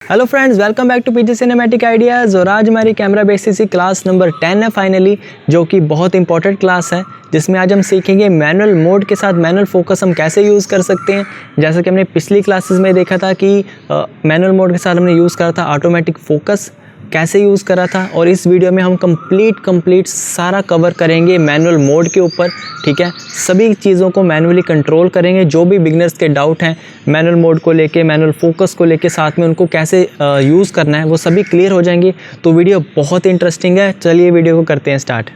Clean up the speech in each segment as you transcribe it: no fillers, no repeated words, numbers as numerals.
Hello friends, welcome back to PG cinematic ideas. और आज हमारी कैमरा बेसिक क्लास नंबर 10 है फाइनली, जो कि बहुत इंपॉर्टेंट क्लास है, जिसमें आज हम सीखेंगे मैनुअल मोड के साथ मैनुअल फोकस हम कैसे यूज़ कर सकते हैं। जैसा कि हमने पिछली क्लासेस में देखा था कि मैनुअल मोड के साथ हमने यूज़ करा था ऑटोमेटिक फोकस, कैसे यूज़ करा था। और इस वीडियो में हम कंप्लीट सारा कवर करेंगे मैनुअल मोड के ऊपर, ठीक है। सभी चीज़ों को मैनुअली कंट्रोल करेंगे। जो भी बिगनर्स के डाउट हैं मैनुअल मोड को लेके, मैनुअल फोकस को लेके, साथ में उनको कैसे यूज़ करना है, वो सभी क्लियर हो जाएंगे। तो वीडियो बहुत इंटरेस्टिंग है। चलिए वीडियो को करते हैं स्टार्ट।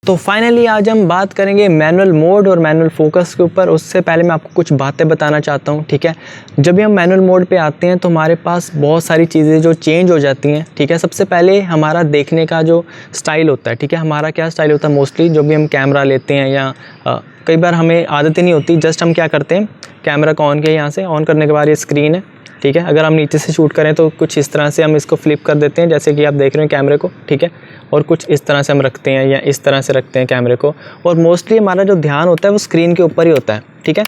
तो फाइनली आज हम बात करेंगे मैनुअल मोड और मैनुअल फोकस के ऊपर। उससे पहले मैं आपको कुछ बातें बताना चाहता हूँ, ठीक है। जब भी हम मैनुअल मोड पे आते हैं तो हमारे पास बहुत सारी चीज़ें जो चेंज हो जाती हैं, ठीक है। सबसे पहले हमारा देखने का जो स्टाइल होता है, ठीक है। हमारा क्या स्टाइल होता है, मोस्टली जब भी हम कैमरा लेते हैं या कई बार हमें आदत ही नहीं होती, जस्ट हम क्या करते हैं, कैमरा को ऑन किया, यहाँ से ऑन करने के बाद ये स्क्रीन है, ठीक है। अगर हम नीचे से शूट करें तो कुछ इस तरह से हम इसको फ्लिप कर देते हैं, जैसे कि आप देख रहे हैं कैमरे को, ठीक है। और कुछ इस तरह से हम रखते हैं या इस तरह से रखते हैं कैमरे को। और मोस्टली हमारा जो ध्यान होता है वो स्क्रीन के ऊपर ही होता है, ठीक है।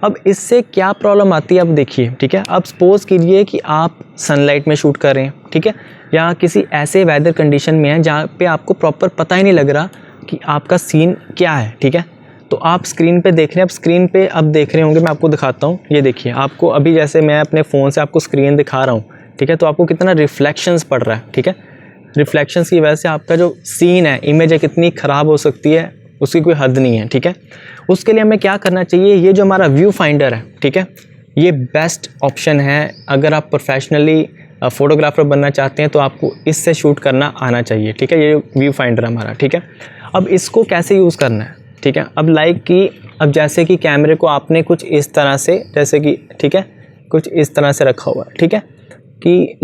अब इससे क्या प्रॉब्लम आती है, अब देखिए, ठीक है। अब सपोज़ कीजिए कि आप सनलाइट में शूट कर रहे हैं, ठीक है, या किसी ऐसे वेदर कंडीशन में हैं जहाँ पे आपको प्रॉपर पता ही नहीं लग रहा कि आपका सीन क्या है, ठीक है। तो आप स्क्रीन पे देख रहे हैं, अब स्क्रीन पे अब देख रहे होंगे, मैं आपको दिखाता हूँ। ये देखिए, आपको अभी जैसे मैं अपने फ़ोन से आपको स्क्रीन दिखा रहा हूँ, ठीक है। तो आपको कितना रिफ्लेक्शंस पड़ रहा है, ठीक है। रिफ्लेक्शंस की वजह से आपका जो सीन है, इमेज है, कितनी ख़राब हो सकती है, उसकी कोई हद नहीं है, ठीक है। उसके लिए हमें क्या करना चाहिए, ये जो हमारा व्यू फाइंडर है, ठीक है, ये बेस्ट ऑप्शन है। अगर आप प्रोफेशनली फ़ोटोग्राफ़र बनना चाहते हैं तो आपको इससे शूट करना आना चाहिए, ठीक है। ये व्यू फाइंडर हमारा, ठीक है। अब इसको कैसे यूज़ करना है, ठीक है। अब अब जैसे कि कैमरे को आपने कुछ इस तरह से, जैसे कि, ठीक है, कुछ इस तरह से रखा हुआ है, ठीक है, कि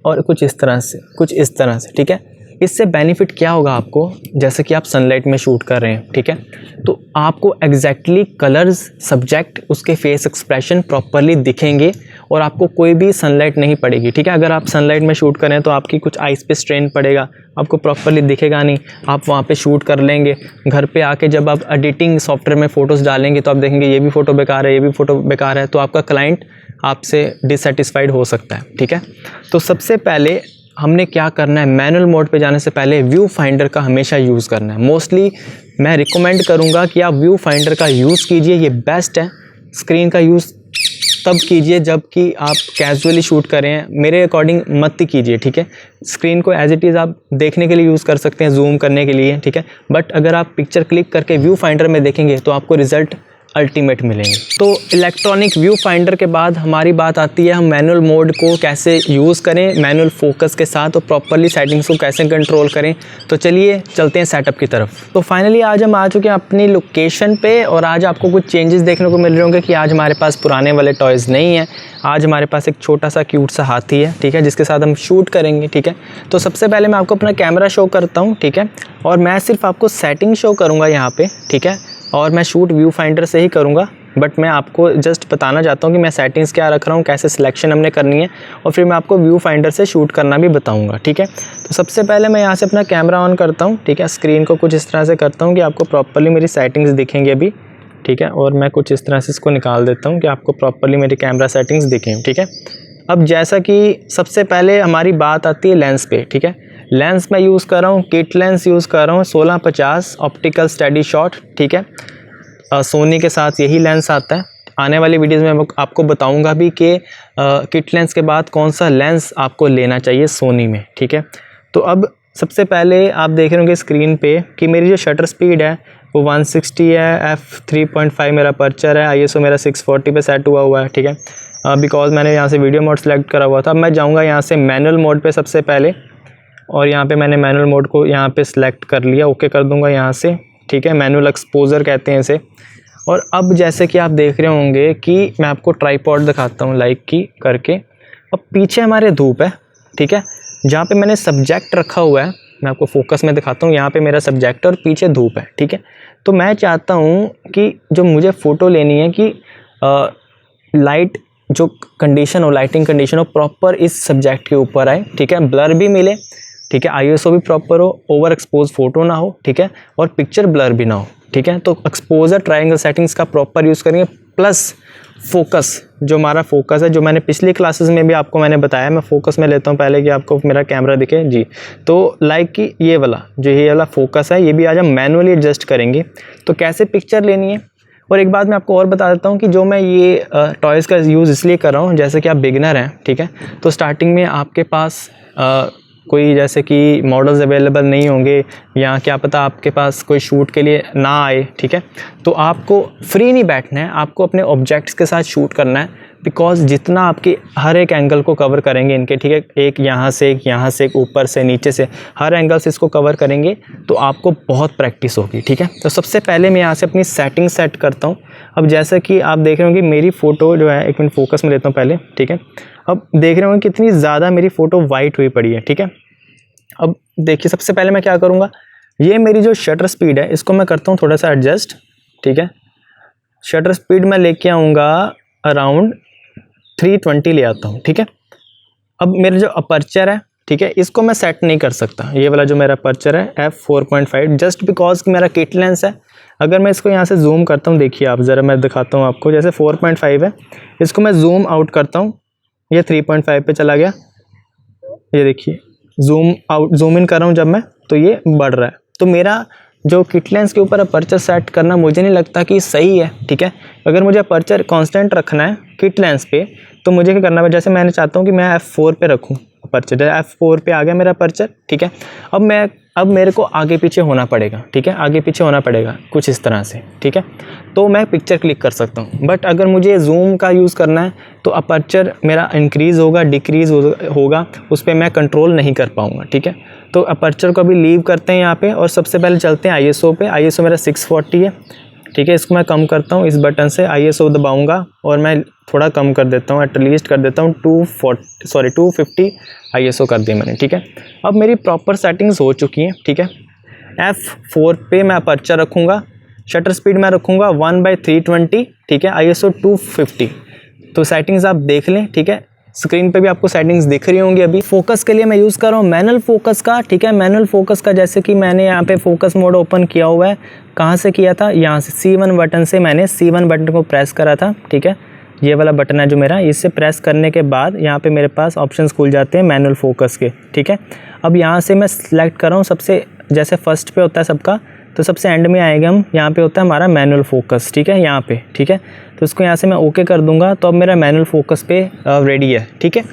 और कुछ इस तरह से, ठीक है। इससे बेनिफिट क्या होगा आपको, जैसे कि आप सनलाइट में शूट कर रहे हैं, ठीक है, तो आपको एग्जैक्टली कलर्स, सब्जेक्ट, उसके फेस एक्सप्रेशन प्रॉपरली दिखेंगे और आपको कोई भी सनलाइट नहीं पड़ेगी, ठीक है। अगर आप सनलाइट में शूट करें तो आपकी कुछ आइज़ पे स्ट्रेन पड़ेगा, आपको प्रॉपरली दिखेगा नहीं। आप वहाँ पे शूट कर लेंगे, घर पे आके जब आप एडिटिंग सॉफ्टवेयर में फ़ोटोज़ डालेंगे तो आप देखेंगे ये भी फ़ोटो बेकार है, ये भी फ़ोटो बेकार है, तो आपका क्लाइंट आपसे डिससेटिस्फाइड हो सकता है, ठीक है। तो सबसे पहले हमने क्या करना है, मैनुअल मोड पे जाने से पहले व्यू फाइंडर का हमेशा यूज़ करना है। मोस्टली मैं रिकमेंड करूँगा कि आप व्यू फाइंडर का यूज़ कीजिए, ये बेस्ट है। स्क्रीन का यूज़ तब कीजिए जब कि आप कैजुअली शूट करें, मेरे अकॉर्डिंग मत ही कीजिए, ठीक है। स्क्रीन को एज इट इज़ आप देखने के लिए यूज़ कर सकते हैं, जूम करने के लिए, ठीक है। बट अगर आप पिक्चर क्लिक करके व्यू फाइंडर में देखेंगे तो आपको रिज़ल्ट अल्टीमेट मिलेंगे। तो इलेक्ट्रॉनिक व्यू फाइंडर के बाद हमारी बात आती है हम मैनुअल मोड को कैसे यूज़ करें मैनुअल फोकस के साथ, और प्रॉपरली सेटिंग्स को कैसे कंट्रोल करें। तो चलिए चलते हैं सेटअप की तरफ। तो फाइनली आज हम आ चुके हैं अपनी लोकेशन पे, और आज आपको कुछ चेंजेस देखने को मिल रहे होंगे कि आज हमारे पास पुराने वाले टॉयज़ नहीं हैं। आज हमारे पास एक छोटा सा क्यूट सा हाथी है, ठीक है, जिसके साथ हम शूट करेंगे, ठीक है। तो सबसे पहले मैं आपको अपना कैमरा शो करता हूँ, ठीक है, और मैं सिर्फ आपको सेटिंग शो करूँगा यहाँ पे, ठीक है। और मैं शूट व्यू फाइंडर से ही करूँगा, बट मैं आपको जस्ट बताना चाहता हूँ कि मैं सेटिंग्स क्या रख रहा हूँ, कैसे सिलेक्शन हमने करनी है, और फिर मैं आपको व्यू फाइंडर से शूट करना भी बताऊँगा, ठीक है। तो सबसे पहले मैं यहाँ से अपना कैमरा ऑन करता हूँ, ठीक है। स्क्रीन को कुछ इस तरह से करता हूँ कि आपको प्रॉपरली मेरी सेटिंग्स दिखेंगी अभी, ठीक है। और मैं कुछ इस तरह से इसको निकाल देता हूँ कि आपको प्रॉपरली मेरी कैमरा सेटिंग्स दिखें, ठीक है। अब जैसा कि सबसे पहले हमारी बात आती है लेंस पे, ठीक है। लेंस मैं यूज़ कर रहा हूँ, किट लेंस यूज़ कर रहा हूँ 1650 ऑप्टिकल स्टडी शॉट, ठीक है। सोनी के साथ यही लेंस आता है। आने वाली वीडियोज़ में आपको बताऊंगा भी कि किट लेंस के बाद कौन सा लेंस आपको लेना चाहिए सोनी में, ठीक है। तो अब सबसे पहले आप देख रहे होंगे स्क्रीन पे कि मेरी जो शटर स्पीड है वो 160 है, f3.5 मेरा पर्चर है, ISO मेरा 640 पे सेट हुआ है, ठीक है। बिकॉज मैंने यहाँ से वीडियो मोड सेलेक्ट करा हुआ था। अब मैं जाऊँगा यहाँ से मैनुअल मोड पे सबसे पहले, और यहाँ पे मैंने मैनुअल मोड को यहाँ पे सिलेक्ट कर लिया, ओके कर दूँगा यहाँ से, ठीक है। मैनुअल एक्सपोजर कहते हैं इसे। और अब जैसे कि आप देख रहे होंगे कि मैं आपको ट्राइपॉड दिखाता हूँ लाइक की करके। अब पीछे हमारे धूप है, ठीक है, जहाँ पे मैंने सब्जेक्ट रखा हुआ है, मैं आपको फोकस में दिखाता हूँ। यहाँ पे मेरा सब्जेक्ट और पीछे धूप है, ठीक है। तो मैं चाहता हूँ कि जो मुझे फ़ोटो लेनी है कि लाइट जो कंडीशन हो, लाइटिंग कंडीशन हो, प्रॉपर इस सब्जेक्ट के ऊपर आए, ठीक है। ब्लर भी मिले, ठीक है, ISO भी प्रॉपर हो, ओवर एक्सपोज फोटो ना हो, ठीक है, और पिक्चर ब्लर भी ना हो, ठीक है। तो एक्सपोजर ट्रायंगल सेटिंग्स का प्रॉपर यूज़ करेंगे, प्लस फोकस, जो हमारा फोकस है, जो मैंने पिछली क्लासेस में भी आपको मैंने बताया, मैं फोकस में लेता हूँ पहले कि आपको मेरा कैमरा दिखे जी। तो लाइक कि ये वाला फोकस है, ये भी आज हम मैनुअली एडजस्ट करेंगे। तो कैसे पिक्चर लेनी है, और एक बात मैं आपको और बता देता हूँ कि जो मैं ये टॉयज़ का यूज़ इसलिए कर रहा हूँ, जैसे कि आप बिगिनर हैं, ठीक है, तो स्टार्टिंग में आपके पास कोई जैसे कि मॉडल्स अवेलेबल नहीं होंगे, या क्या पता आपके पास कोई शूट के लिए ना आए, ठीक है, तो आपको फ्री नहीं बैठना है, आपको अपने ऑब्जेक्ट्स के साथ शूट करना है। बिकॉज जितना आपके हर एक एंगल को कवर करेंगे इनके, ठीक है, एक यहाँ से एक ऊपर से नीचे से, हर एंगल से इसको कवर करेंगे तो आपको बहुत प्रैक्टिस होगी, ठीक है। तो सबसे पहले मैं यहाँ से अपनी सेटिंग सेट करता हूँ। अब जैसे कि आप देख रहे होंगे मेरी फ़ोटो जो है, एक मिनट फोकस में लेता हूँ पहले, ठीक है। अब देख रहे होंगे कितनी ज़्यादा मेरी फ़ोटो वाइट हुई पड़ी है, ठीक है। अब देखिए सबसे पहले मैं क्या करूँगा, ये मेरी जो शटर स्पीड है इसको मैं करता हूँ थोड़ा सा एडजस्ट, ठीक है। शटर स्पीड मैं लेके आऊँगा अराउंड 320 ले आता हूँ, ठीक है। अब मेरा जो अपर्चर है, ठीक है, इसको मैं सेट नहीं कर सकता, ये वाला जो मेरा अपर्चर है f4.5, जस्ट बिकॉज कि मेरा किट लेंस है। अगर मैं इसको यहाँ से जूम करता हूँ, देखिए आप ज़रा, मैं दिखाता हूँ आपको, जैसे 4.5 है, इसको मैं जूम आउट करता हूँ, ये 3.5 पे चला गया, ये देखिए जूम इन कर रहा हूँ जब मैं, तो ये बढ़ रहा है। तो मेरा जो किट लेंस के ऊपर अपर्चर सेट करना मुझे नहीं लगता कि सही है, ठीक है। अगर मुझे अपर्चर कांस्टेंट रखना है किट लेंस पे, तो मुझे क्या करना है, जैसे मैंने चाहता हूँ कि मैं f4 पे रखूँ अपर्चर, जैसे f4 पे आ गया मेरा अपर्चर, ठीक है। अब मेरे को आगे पीछे होना पड़ेगा, ठीक है, आगे पीछे होना पड़ेगा कुछ इस तरह से, ठीक है, तो मैं पिक्चर क्लिक कर सकता हूँ। बट अगर मुझे जूम का यूज़ करना है तो अपर्चर मेरा इंक्रीज़ होगा, डिक्रीज़ होगा, उस पर मैं कंट्रोल नहीं कर पाऊँगा, ठीक है। तो अपर्चर को अभी लीव करते हैं यहाँ पे, और सबसे पहले चलते हैं ISO पे। ISO मेरा 640 है, ठीक है, इसको मैं कम करता हूँ, इस बटन से ISO दबाऊँगा और मैं थोड़ा कम कर देता हूँ, एटलीस्ट कर देता हूँ 250 ISO कर दी मैंने, ठीक है। अब मेरी प्रॉपर सेटिंग्स हो चुकी हैं, ठीक है। f4 पे मैं अपर्चर रखूँगा, शटर स्पीड मैं रखूँगा 1/320, ठीक है, ISO 250। तो सेटिंग्स आप देख लें, ठीक है, स्क्रीन पे भी आपको सेटिंग्स दिख रही होंगी। अभी फोकस के लिए मैं यूज़ कर रहा हूँ मैनुअल फोकस का, ठीक है। मैनुअल फोकस का जैसे कि मैंने यहाँ पे फोकस मोड ओपन किया हुआ है, कहाँ से किया था, यहाँ से C1 बटन से मैंने C1 बटन को प्रेस करा था, ठीक है, ये वाला बटन है जो मेरा, इससे प्रेस करने के बाद यहाँ पे मेरे पास ऑप्शंस खुल जाते हैं मैनुअल फोकस के, ठीक है। अब यहाँ से मैं सिलेक्ट कर रहा हूँ, सबसे जैसे फर्स्ट पे होता है सबका, तो सबसे एंड में आएगा हम, यहाँ पे होता है हमारा मैनुअल फोकस, ठीक है, यहाँ पे, ठीक है। तो इसको यहाँ से मैं ओके कर दूंगा, तो अब मेरा मैनुअल फोकस पे रेडी है, ठीक है।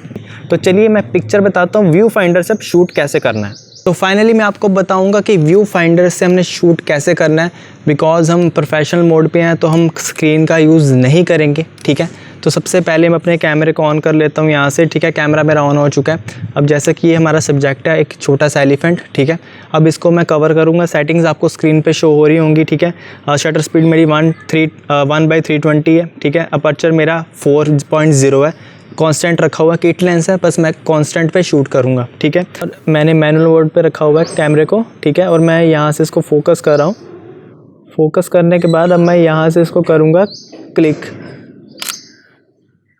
तो चलिए मैं पिक्चर बताता हूँ व्यू फाइंडर से अब शूट कैसे करना है। तो फाइनली मैं आपको बताऊंगा कि व्यू फाइंडर से हमने शूट कैसे करना है, बिकॉज हम प्रोफेशनल मोड पे हैं तो हम स्क्रीन का यूज़ नहीं करेंगे, ठीक है। तो सबसे पहले मैं अपने कैमरे को ऑन कर लेता हूँ यहाँ से, ठीक है, कैमरा मेरा ऑन हो चुका है। अब जैसे कि ये हमारा सब्जेक्ट है, एक छोटा सा एलिफेंट, ठीक है। अब इसको मैं कवर करूँगा, सेटिंग्स आपको स्क्रीन पे शो हो रही होंगी, ठीक है। शटर स्पीड मेरी 1/320 है, ठीक है। अपर्चर मेरा 4.0 है, कांस्टेंट रखा हुआ किट लेंस है, बस मैं कांस्टेंट पे शूट करूँगा, ठीक है। और मैंने मैनुअल मोड पे रखा हुआ है कैमरे को, ठीक है, और मैं यहाँ से इसको फोकस कर रहा हूँ। फोकस करने के बाद अब मैं यहाँ से इसको करूँगा क्लिक,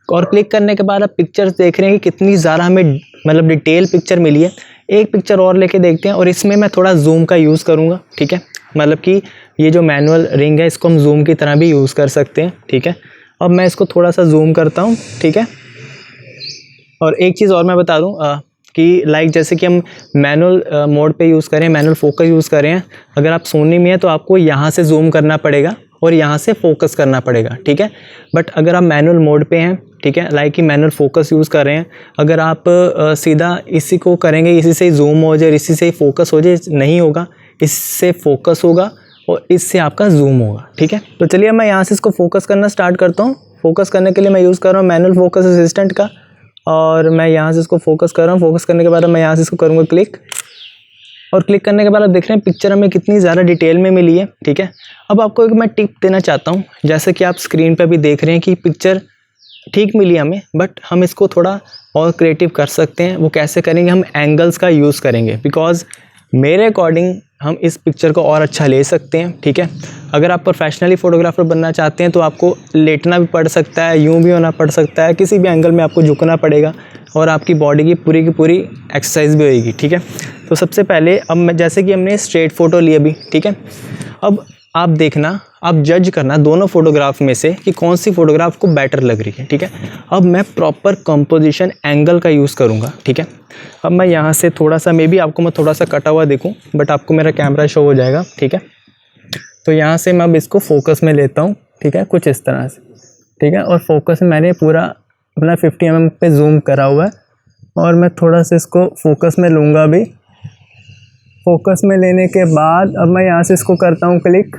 और क्लिक करने के बाद अब पिक्चर्स देख रहे हैं कि कितनी ज़्यादा हमें मतलब डिटेल पिक्चर मिली है। एक पिक्चर और लेके देखते हैं, और इसमें मैं थोड़ा जूम का यूज़ करूँगा, ठीक है। मतलब कि ये जो मैनुअल रिंग है इसको हम जूम की तरह भी यूज़ कर सकते हैं, ठीक है। अब मैं इसको थोड़ा सा जूम करता हूँ, ठीक है। और एक चीज़ और मैं बता दूँ कि लाइक जैसे कि हम मैनुअल मोड पे यूज़ करें, मैनुअल फोकस यूज़ करें, अगर आप सोनी में है तो आपको यहाँ से जूम करना पड़ेगा और यहाँ से फोकस करना पड़ेगा, ठीक है। बट अगर आप मैनुअल मोड पे हैं, ठीक है, लाइक कि मैनुअल फोकस यूज़ कर रहे हैं, अगर आप सीधा इसी को करेंगे, इसी से ही जूम हो जाए, इसी से ही फोकस हो जाए, नहीं होगा, इससे फोकस होगा और इससे आपका जूम होगा, ठीक है। तो चलिए मैं यहाँ से इसको फोकस करना स्टार्ट करता हूँ। फोकस करने के लिए मैं यूज़ कर रहा हूँ मैनुअल फोकस असिस्टेंट का, और मैं यहाँ से इसको फोकस कर रहा हूँ। फोकस करने के बाद मैं यहाँ से इसको करूँगा क्लिक, और क्लिक करने के बाद आप देख रहे हैं पिक्चर हमें कितनी ज़्यादा डिटेल में मिली है, ठीक है। अब आपको एक मैं टिप देना चाहता हूँ, जैसे कि आप स्क्रीन पे भी देख रहे हैं कि पिक्चर ठीक मिली हमें, बट हम इसको थोड़ा और क्रिएटिव कर सकते हैं। वो कैसे करेंगे, हम एंगल्स का यूज़ करेंगे, बिकॉज मेरे अकॉर्डिंग हम इस पिक्चर को और अच्छा ले सकते हैं, ठीक है। अगर आप प्रोफेशनली फ़ोटोग्राफर बनना चाहते हैं तो आपको लेटना भी पड़ सकता है, यूँ भी होना पड़ सकता है, किसी भी एंगल में आपको झुकना पड़ेगा, और आपकी बॉडी की पूरी एक्सरसाइज भी होगी, ठीक है। तो सबसे पहले अब मैं जैसे कि हमने स्ट्रेट फ़ोटो ली अभी, ठीक है। अब आप देखना, आप जज करना दोनों फोटोग्राफ में से कि कौन सी फ़ोटोग्राफ को बेटर लग रही है, ठीक है। अब मैं प्रॉपर कंपोजिशन एंगल का यूज़ करूँगा, ठीक है। अब मैं यहाँ से थोड़ा सा, मे बी आपको मैं थोड़ा सा कटा हुआ देखूँ, बट आपको मेरा कैमरा शो हो जाएगा, ठीक है। तो यहाँ से मैं अब इसको फोकस में लेता हूँ, ठीक है, कुछ इस तरह से, ठीक है। और फोकस में मैंने पूरा अपना 50 mm पे जूम करा हुआ है, और मैं थोड़ा सा इसको फोकस में लूँगा भी। फोकस में लेने के बाद अब मैं यहाँ से इसको करता हूँ क्लिक।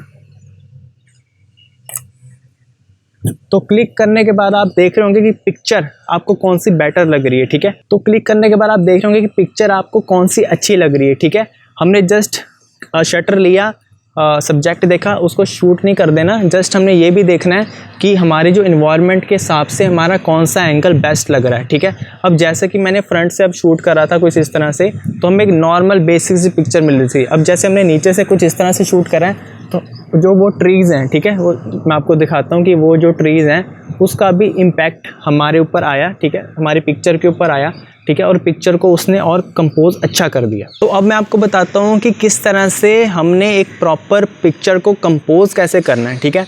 तो क्लिक करने के बाद आप देख रहे होंगे कि पिक्चर आपको कौन सी बेटर लग रही है, ठीक है। तो क्लिक करने के बाद आप देख रहे होंगे कि पिक्चर आपको कौन सी अच्छी लग रही है, ठीक है। हमने जस्ट शटर लिया, सब्जेक्ट देखा, उसको शूट नहीं कर देना। जस्ट हमने ये भी देखना है कि हमारे जो इन्वायरमेंट के हिसाब से हमारा कौन सा एंगल बेस्ट लग रहा है, ठीक है। अब जैसे कि मैंने फ्रंट से अब शूट करा था कुछ इस तरह से, तो हमें एक नॉर्मल बेसिक सी पिक्चर मिल रही थी। अब जैसे हमने नीचे से कुछ इस तरह से शूट करा है, तो जो वो ट्रीज़ हैं, ठीक है, वो मैं आपको दिखाता हूँ कि वो जो ट्रीज़ हैं उसका भी इम्पैक्ट हमारे ऊपर आया, ठीक है, हमारी पिक्चर के ऊपर आया, ठीक है। और पिक्चर को उसने और कंपोज अच्छा कर दिया। तो अब मैं आपको बताता हूँ कि किस तरह से हमने एक प्रॉपर पिक्चर को कंपोज कैसे करना है, ठीक है।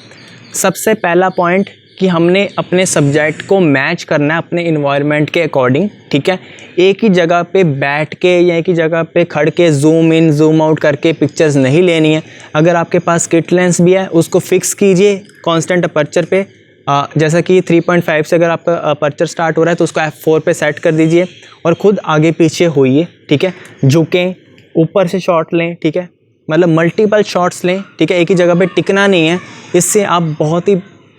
सबसे पहला पॉइंट कि हमने अपने सब्जेक्ट को मैच करना है अपने इन्वायरमेंट के अकॉर्डिंग, ठीक है। एक ही जगह पे बैठ के या एक ही जगह पे खड़ के जूम इन जूम आउट करके पिक्चर्स नहीं लेनी है। अगर आपके पास किट लेंस भी है उसको फिक्स कीजिए कांस्टेंट अपर्चर पे। जैसा कि 3.5 से अगर आपका अपर्चर स्टार्ट हो रहा है तो उसको f4 पे सेट कर दीजिए और ख़ुद आगे पीछे होइए, ठीक है। झुकें, ऊपर से शॉट लें, ठीक है, मतलब मल्टीपल शॉट्स लें, ठीक है। एक ही जगह पे टिकना नहीं है, इससे आप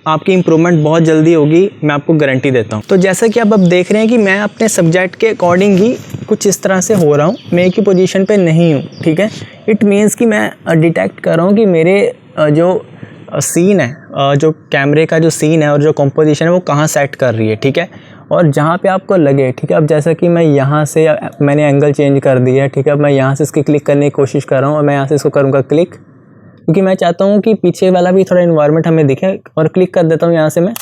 आपकी इम्प्रूवमेंट बहुत जल्दी होगी, मैं आपको गारंटी देता हूँ। तो जैसा कि आप अब देख रहे हैं कि मैं अपने सब्जेक्ट के अकॉर्डिंग ही कुछ इस तरह से हो रहा हूँ, मैं एक ही पोजीशन पे नहीं हूँ, ठीक है। इट मीन्स कि मैं डिटेक्ट कर रहा हूँ कि मेरे जो सीन है, जो कैमरे का जो सीन है और जो कंपोजिशन है वो कहाँ सेट कर रही है, ठीक है। और जहाँ पे आपको लगे, ठीक है। अब जैसा कि मैं यहाँ से मैंने एंगल चेंज कर दिया है, ठीक है। अब मैं यहाँ से इसकी क्लिक करने की कोशिश कर रहा हूँ और मैं यहाँ से इसको करूँगा क्लिक, क्योंकि मैं चाहता हूँ कि पीछे वाला भी थोड़ा इन्वायरमेंट हमें दिखे। और क्लिक कर देता हूँ यहाँ से मैं,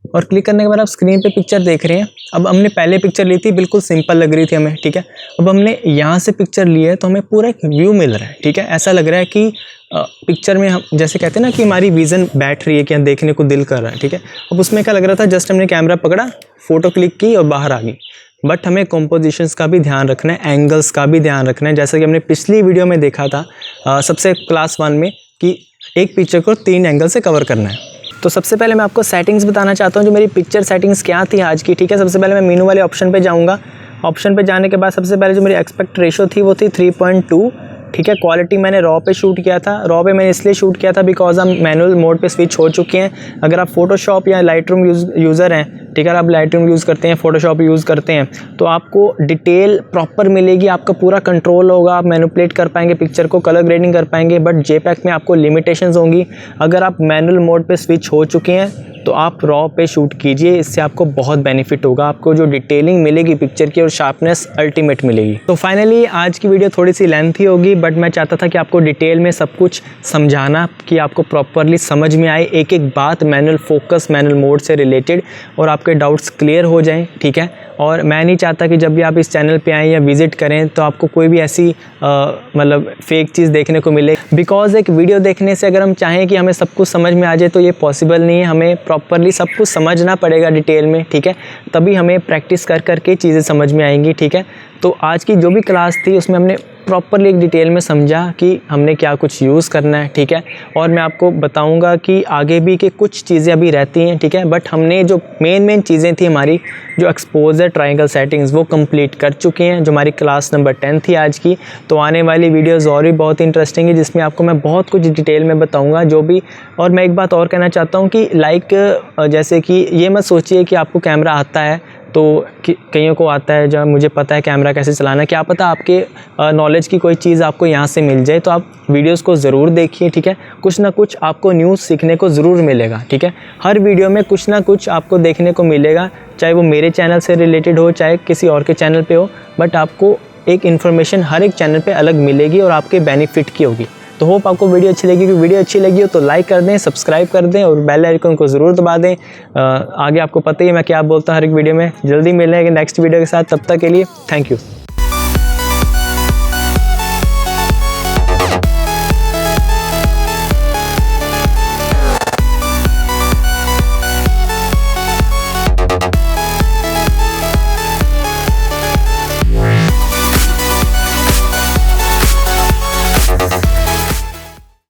और क्लिक करने के बाद आप स्क्रीन पे पिक्चर देख रहे हैं। अब हमने पहले पिक्चर ली थी, बिल्कुल सिंपल लग रही थी हमें, ठीक है। अब हमने यहाँ से पिक्चर ली है तो हमें पूरा एक व्यू मिल रहा है, ठीक है। ऐसा लग रहा है कि पिक्चर में हम जैसे कहते हैं ना कि हमारी विज़न बैठ रही है, कि देखने को दिल कर रहा है, ठीक है। अब उसमें क्या लग रहा था, जस्ट हमने कैमरा पकड़ा, फ़ोटो क्लिक की और बाहर आ गई। बट हमें कॉम्पोजिशंस का भी ध्यान रखना है, एंगल्स का भी ध्यान रखना है। जैसा कि हमने पिछली वीडियो में देखा था सबसे क्लास 1 में कि एक पिक्चर को 3 एंगल से कवर करना है। तो सबसे पहले मैं आपको सेटिंग्स बताना चाहता हूँ, जो मेरी पिक्चर सेटिंग्स क्या थी आज की, ठीक है। सबसे पहले मैं मेनू वाले ऑप्शन पे जाऊँगा। ऑप्शन पे जाने के बाद सबसे पहले जो मेरी एक्सपेक्ट रेशो थी वो थी 3.2, ठीक है। क्वालिटी मैंने रॉ पे शूट किया था। रॉ पे मैंने इसलिए शूट किया था बिकॉज हम मैनुअल मोड पे स्विच हो चुके हैं। अगर आप फोटोशॉप या लाइटरूम यूज़र हैं, ठीक है, आप लाइटरूम यूज़ करते हैं, फोटोशॉप यूज़ करते हैं, तो आपको डिटेल प्रॉपर मिलेगी, आपका पूरा कंट्रोल होगा, आप मैनिपुलेट कर पाएंगे पिक्चर को, कलर ग्रेडिंग कर पाएंगे। बट जेपैक में आपको लिमिटेशंस होंगी। अगर आप मैनुअल मोड पे स्विच हो चुके हैं तो आप रॉ पे शूट कीजिए, इससे आपको बहुत बेनिफिट होगा। आपको जो डिटेलिंग मिलेगी पिक्चर की और शार्पनेस अल्टीमेट मिलेगी। तो फाइनली आज की वीडियो थोड़ी सी लेंथी होगी, बट मैं चाहता था कि आपको डिटेल में सब कुछ समझाना, कि आपको प्रॉपरली समझ में आए एक एक बात मैनुअल फोकस, मैनुअल मोड से रिलेटेड, और आपके डाउट्स क्लियर हो जाएं, ठीक है। और मैं नहीं चाहता कि जब भी आप इस चैनल पे आएँ या विज़िट करें तो आपको कोई भी ऐसी मतलब फेक चीज़ देखने को मिले। बिकॉज़ एक वीडियो देखने से अगर हम चाहें कि हमें सब कुछ समझ में आ जाए तो ये पॉसिबल नहीं है। हमें प्रॉपरली सब कुछ समझना पड़ेगा डिटेल में, ठीक है। तभी हमें प्रैक्टिस कर करके चीज़ें समझ में आएंगी, ठीक है। तो आज की जो भी क्लास थी उसमें हमने प्रॉपरली एक डिटेल में समझा कि हमने क्या कुछ यूज़ करना है, ठीक है। और मैं आपको बताऊंगा कि आगे भी कि कुछ चीज़ें अभी रहती हैं, ठीक है। बट हमने जो मेन चीज़ें थी हमारी, जो एक्सपोजर ट्रायंगल सेटिंग्स, वो कंप्लीट कर चुके हैं, जो हमारी क्लास नंबर 10 थी आज की। तो आने वाली वीडियोज़ और भी बहुत इंटरेस्टिंग है, जिसमें आपको मैं बहुत कुछ डिटेल में बताऊँगा जो भी। और मैं एक बात और कहना चाहता हूँ कि जैसे कि ये मत सोचिए कि आपको कैमरा आता है तो कईयों को आता है, जब मुझे पता है कैमरा कैसे चलाना है, क्या पता आपके नॉलेज की कोई चीज़ आपको यहाँ से मिल जाए। तो आप वीडियोस को ज़रूर देखिए, ठीक है। कुछ ना कुछ आपको न्यूज़ सीखने को ज़रूर मिलेगा, ठीक है। हर वीडियो में कुछ ना कुछ आपको देखने को मिलेगा, चाहे वो मेरे चैनल से रिलेटेड हो, चाहे किसी और के चैनल पे हो, बट आपको एक इन्फॉर्मेशन हर एक चैनल पे अलग मिलेगी और आपके बेनिफिट की होगी। तो होप आपको वीडियो अच्छी लगी। वीडियो अच्छी लगी हो तो लाइक कर दें, सब्सक्राइब कर दें और बेल आइकन को ज़रूर दबा दें। आगे आपको पता ही है मैं क्या बोलता हूँ हर एक वीडियो में। जल्दी मिलेंगे नेक्स्ट वीडियो के साथ, तब तक के लिए थैंक यू।